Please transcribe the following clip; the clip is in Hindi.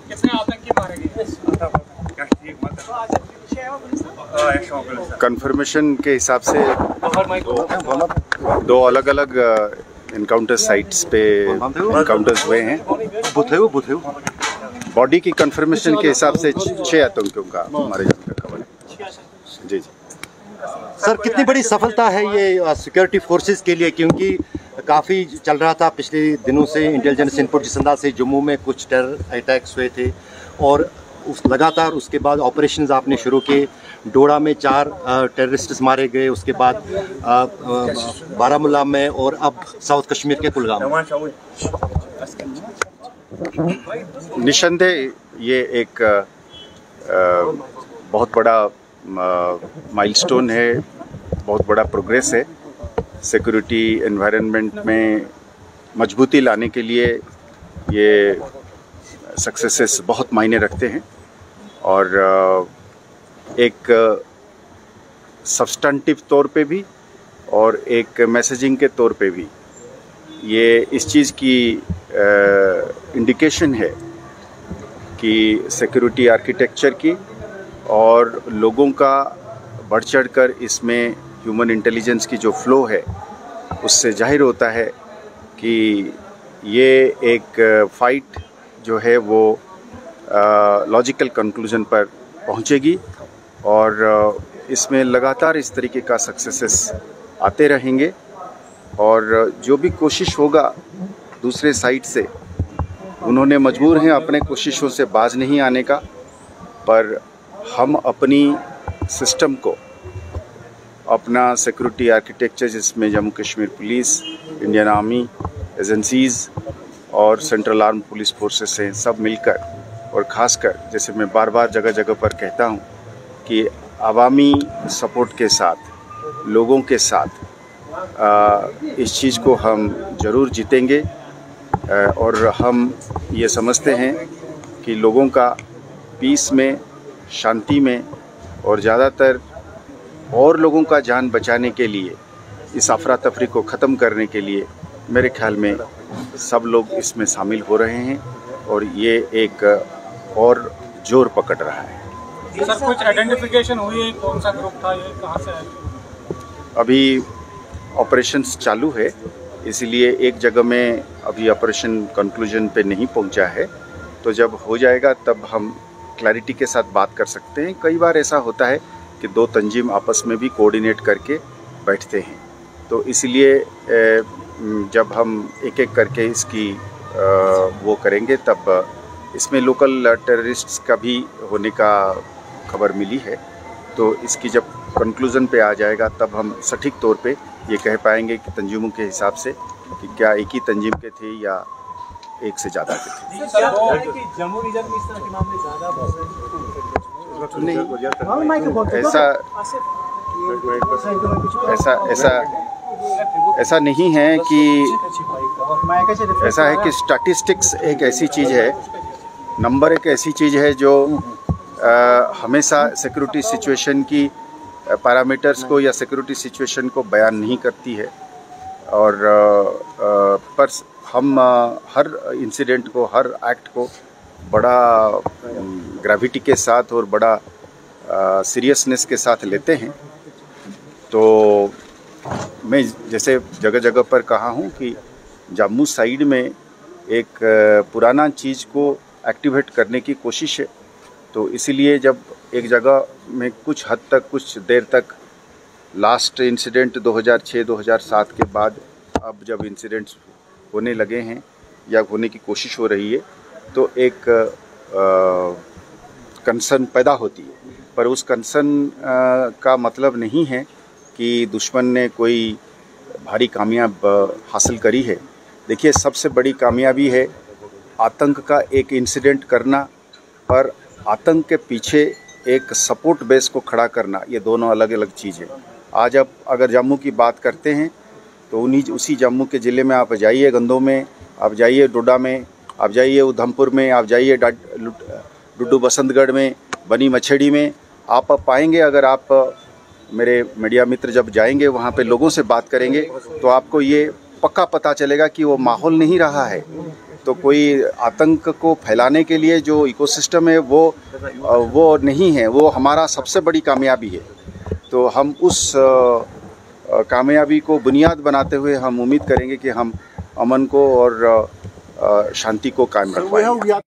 कितने आतंकी मारे गए? कंफर्मेशन के हिसाब से दो अलग अलग इनकाउंटर साइट्स पे इनकाउंटर्स हुए हैं। बॉडी की कंफर्मेशन के हिसाब से 6 आतंकियों का मारे जाने का खबर है। जी जी सर, कितनी बड़ी सफलता है ये सिक्योरिटी फोर्सेस के लिए, क्योंकि काफ़ी चल रहा था पिछले दिनों से इंटेलिजेंस इनपुट जिस अंदाज से जम्मू में कुछ टेरर अटैक्स हुए थे और लगातार उसके बाद ऑपरेशंस आपने शुरू किए। डोडा में 4 टेररिस्ट्स मारे गए, उसके बाद बारामूला में और अब साउथ कश्मीर के कुलगाम में। निस्संदेह ये एक बहुत बड़ा माइलस्टोन है, बहुत बड़ा प्रोग्रेस है। सिक्योरिटी एनवायरनमेंट में मजबूती लाने के लिए ये सक्सेसेस बहुत मायने रखते हैं और एक सब्सटेंटिव तौर पे भी और एक मैसेजिंग के तौर पे भी ये इस चीज़ की इंडिकेशन है कि सिक्योरिटी आर्किटेक्चर की और लोगों का बढ़ चढ़ कर इसमें ह्यूमन इंटेलिजेंस की जो फ्लो है उससे जाहिर होता है कि ये एक फाइट जो है वो लॉजिकल कंक्लूजन पर पहुंचेगी और इसमें लगातार इस तरीके का सक्सेसेस आते रहेंगे और जो भी कोशिश होगा दूसरे साइड से, उन्होंने मजबूर हैं अपने कोशिशों से बाज नहीं आने का, पर हम अपनी सिस्टम को, अपना सिक्योरिटी आर्किटेक्चर जिसमें Jammu Kashmir police, Indian army, agencies और सेंट्रल आर्म पुलिस फोर्सेस हैं, सब मिलकर और ख़ासकर जैसे मैं बार बार जगह जगह पर कहता हूँ कि अवामी सपोर्ट के साथ, लोगों के साथ इस चीज़ को हम ज़रूर जीतेंगे और हम ये समझते हैं कि लोगों का पीस में, शांति में और ज़्यादातर और लोगों का जान बचाने के लिए, इस अफरा तफरी को ख़त्म करने के लिए मेरे ख्याल में सब लोग इसमें शामिल हो रहे हैं और ये एक और जोर पकड़ रहा है। सर, कुछ आइडेंटिफिकेशन हुई है कौन सा ग्रुप था, ये कहाँ से आया? अभी ऑपरेशंस चालू है, इसलिए एक जगह में अभी ऑपरेशन कंक्लूजन पे नहीं पहुंचा है, तो जब हो जाएगा तब हम क्लैरिटी के साथ बात कर सकते हैं। कई बार ऐसा होता है कि 2 तंजीम आपस में भी कोऑर्डिनेट करके बैठते हैं, तो इसलिए जब हम एक एक करके इसकी वो करेंगे तब इसमें लोकल टेररिस्ट्स का भी होने का खबर मिली है, तो इसकी जब कंक्लूजन पे आ जाएगा तब हम सटीक तौर पे ये कह पाएंगे कि तंजीमों के हिसाब से कि क्या एक ही तंजीम के थे या एक से ज़्यादा के थे। जम्मू रीजन में इस तरह के मामले ज़्यादा नहीं, ऐसा नहीं है कि ऐसा है कि स्टैटिस्टिक्स एक ऐसी चीज़ है, नंबर एक ऐसी चीज़ है जो हमेशा सिक्योरिटी सिचुएशन की पैरामीटर्स को या सिक्योरिटी सिचुएशन को बयान नहीं करती है और पर हम हर इंसिडेंट को, हर एक्ट को बड़ा ग्रेविटी के साथ और बड़ा सीरियसनेस के साथ लेते हैं। तो मैं जैसे जगह जगह पर कहा हूँ कि जम्मू साइड में एक पुराना चीज़ को एक्टिवेट करने की कोशिश है, तो इसीलिए जब एक जगह में कुछ हद तक, कुछ देर तक, लास्ट इंसिडेंट 2006-2007 के बाद अब जब इंसिडेंट्स होने लगे हैं या होने की कोशिश हो रही है, तो एक कंसर्न पैदा होती है, पर उस कंसर्न का मतलब नहीं है कि दुश्मन ने कोई भारी कामयाब हासिल करी है। देखिए, सबसे बड़ी कामयाबी है आतंक का एक इंसिडेंट करना, पर आतंक के पीछे एक सपोर्ट बेस को खड़ा करना, ये दोनों अलग अलग चीज़ है। आज आप अगर जम्मू की बात करते हैं तो उसी जम्मू के ज़िले में आप जाइए, गंदों में आप जाइए, डोडा में आप जाइए, उधमपुर में आप जाइए, डुड्डू बसंतगढ़ में, बनी मछेड़ी में आप पाएंगे। अगर आप मेरे मीडिया मित्र जब जाएंगे वहाँ पे लोगों से बात करेंगे तो आपको ये पक्का पता चलेगा कि वो माहौल नहीं रहा है तो कोई आतंक को फैलाने के लिए जो इकोसिस्टम है वो नहीं है, वो हमारा सबसे बड़ी कामयाबी है। तो हम उस कामयाबी को बुनियाद बनाते हुए हम उम्मीद करेंगे कि हम अमन को और शांति को कायम रख पाएंगे।